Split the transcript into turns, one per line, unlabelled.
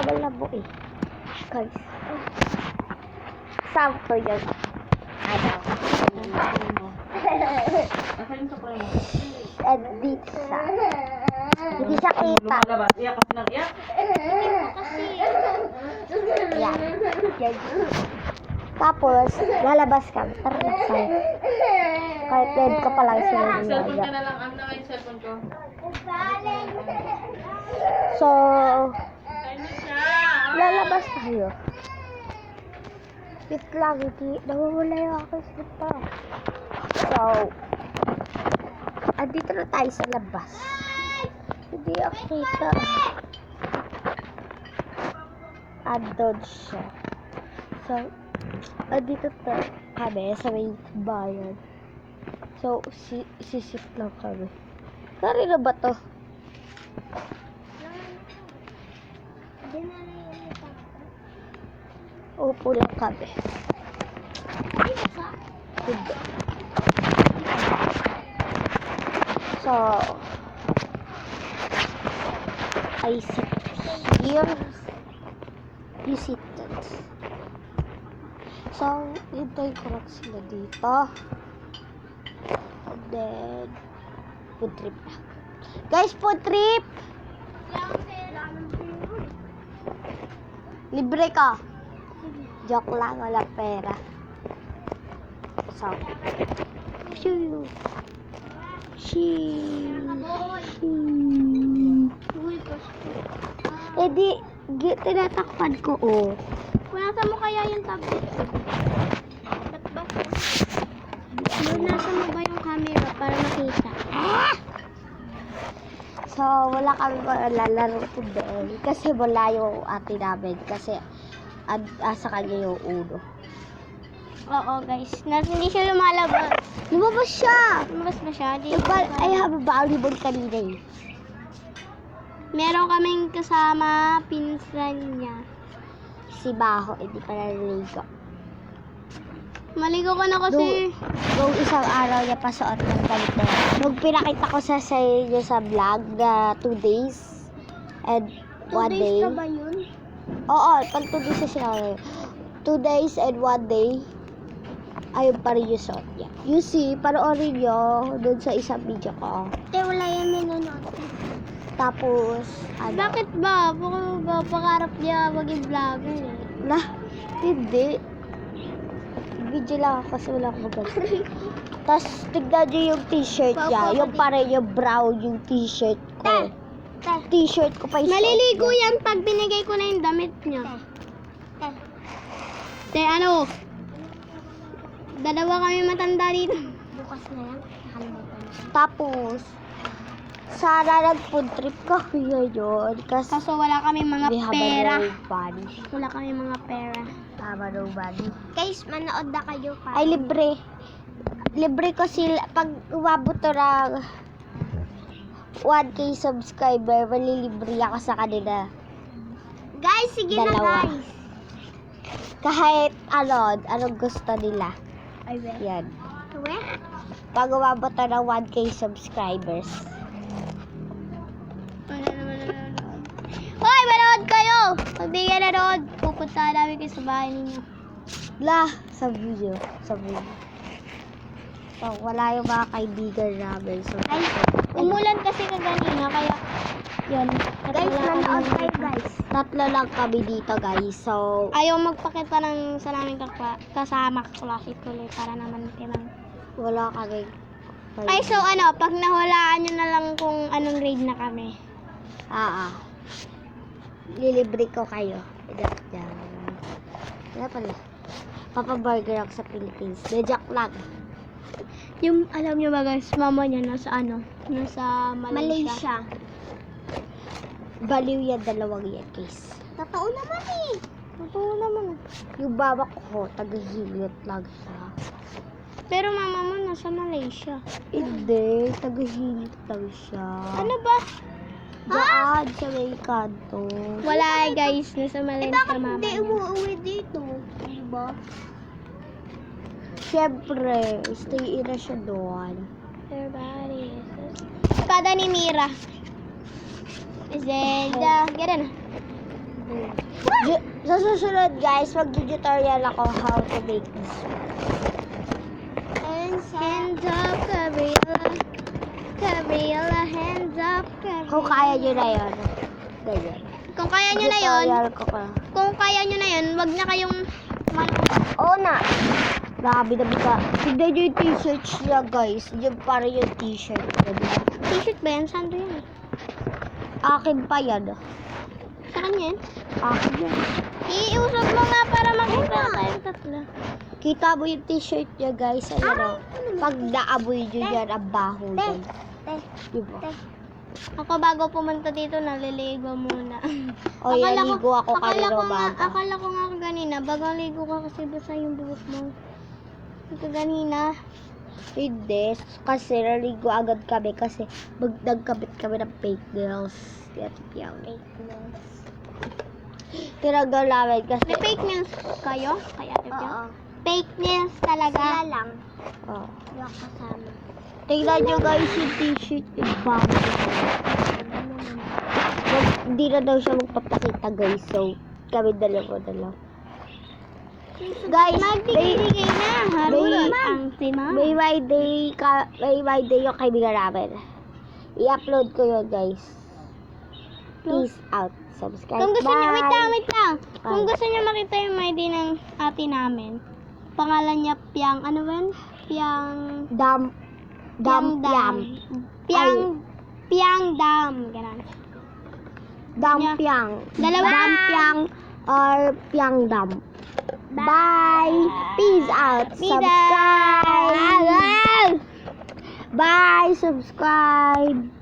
malabo eh. Guys. Sakto yun. Ano? Edit siya. Hindi siya kita.
Lumalabas. Iyak kasi nang iyak.
Yan. Yan. Tapos, lalabas ka. Tara, kahit dead ka pa lang sila.
Cellphone ka na lang. Ano na yung cellphone ko?
So,
Ano siya?
lalabas tayo. Wait lang, hindi. Nawawala yung aking slipper. So, andito na tayo sa labas. Hindi ako kita. Andun siya. So, andito na kami sa may bayan. So, sisip lang kami. Sari na ba to? Upo lang kami. Hindi. So, I sit here. You sit that. So, hintay ko lang sila dito. And then, food trip na. Guys, food trip! Libre ka. Joke lang, wala pera. So, shoo. Eh di, tinatakpan ko, oh.
Nasa mo kaya yung tablet? Ba't ba? Nasa mo ba yung camera para makita?
So, wala kami lalaro today. Kasi wala yung ate namin. Kasi, sa kanya yung uno.
Oo guys, hindi siya lumalabas.
Lumabas siya!
Lumabas ba siya?
I have a volleyball kanina eh.
Meron kaming kasama pinsan niya.
Si Baho, hindi pa naliligo.
Maligo ka na kasi.
Nung isang araw niya pasuot ng ganito. Nung pinakita ko sa inyo sa vlog na 2 days and 1 day.
2 days na ba yun?
Oo, pag 2 days na siya. 2 days and 1 day. Ayun pa rin yung suot niya. You see, panoorin nyo doon sa isang video ko.
Wala yan nanonood.
Tapos,
Bakit ba? Pakarap niya maging vlogger eh.
Lah, hindi. Video lang ako kasi wala akong maganda. Tapos, tignan nyo yung t-shirt niya. Yung parang yung brown yung t-shirt ko. T-shirt ko pa yung
Maliligo yan pag binigay ko na yung damit niya. Ano? Dalawa kami matanda dito. Bukas na yan.
Tapos, sana nag-food trip ka kuya yun. Kasi,
Kaso wala kami mga
we have
pera.
a no money.
Wala kami mga pera.
Tama no money.
Guys, manood na kayo pa.
Ay, libre. Libre ko sila. Pag umabot to ng 1K subscriber, malilibre ako sa kanila.
Guys, sige
Dalawa.
na guys.
Kahit anong gusto nila.
Ay, we.
Yan.
We?
Pag umabot to ng 1K subscribers.
Wala naman nanonood. Hoy, manood kayo! Pag di kayo nanood, pupunta namin kayo sa bahay ninyo.
Lah, sa video. So, wala yung mga kaibigan namin. So,
Ay, umulan kasi kaganina, kaya yun.
guys, nanood kayo guys. 3 lang kami dito guys. So,
Ayaw magpakita ng sa naming kasama klase tuloy para naman timang.
wala kami.
Ay, so pag nahulaan nyo na lang kung anong grade na kami.
Lilibre ko kayo. Wala pala. Papaburger ako sa Philippines. Medyak lang.
Yung, alam nyo ba guys, mama niya nasa nasa Malaysia.
Baliw yan, 2 yan guys.
Totoo naman eh. Totoo naman.
Yung baba ko, taga-hilot lang siya.
Pero mama mo nasa Malaysia.
Hindi, taga-hilot lang siya.
Ano ba?
Daan sa may kanto.
Wala guys, nasa Malaysia mama niya.
umuwi dito? Diba? Siyempre, stay in na siya doon.
Everybody is kada ni Mira. Zelda, gano'n na.
Sa susunod guys, mag-tutorial ako how to make this.
Hands up, Gabriela. Gabriela, hands up, Gabriela.
Kung kaya nyo na yun. Ganyan.
Kung kaya nyo na yun,
Tutorial ko pa.
kung kaya nyo na yun, wag na kayong
Oo na. Grabe na bita. Tignan nyo yung t-shirt niya guys. Yung parang yung t-shirt.
t-shirt ba yan? Saan to yan?
Akin pa yan.
Sa kanya yan?
Akin yan.
Iusap mo nga para makita tayong tatlo.
Kita mo yung t-shirt niya guys. Ayan o. Pag naamoy nyo yan, ang baho yan. Diba?
Ako bago pumunta dito, naliligo muna.
O yan, ligo ako kanina umaga.
Akala ko nga kanina, bagang ligo ka kasi basa yung buhok mo. Ito kanina.
Hindi. Kasi naligo agad kami kasi nagkabit kami ng fake nails. Fake nails. Tinagal namin kasi.
May fake nails kayo? Kaya
Oo.
fake nails talaga? Sila lang.
Oo.
Yung kasama.
Tingnan nyo guys yung t-shirt. Yung bago. Hindi na daw siya magpapakita guys. So, kami dalawa na lang. Guys,
Magtigil na. Harulot
may-
ang si Mama.
may my day yung kaibigan namin. I-upload ko yun guys. Peace out. Subscribe.
Kung gusto niyo,
Bye.
wait lang. Kung
Bye.
gusto niyo makita yung my day ng ate namin, pangalan niya Piang, ano ba yun? Piang...
Dam.
Piang Dam. Ganun.
Dampiang.
Dalawa.
Dampiang or Piangdam. Bye. Peace out.
Peace
Subscribe.
out.
Bye. Subscribe.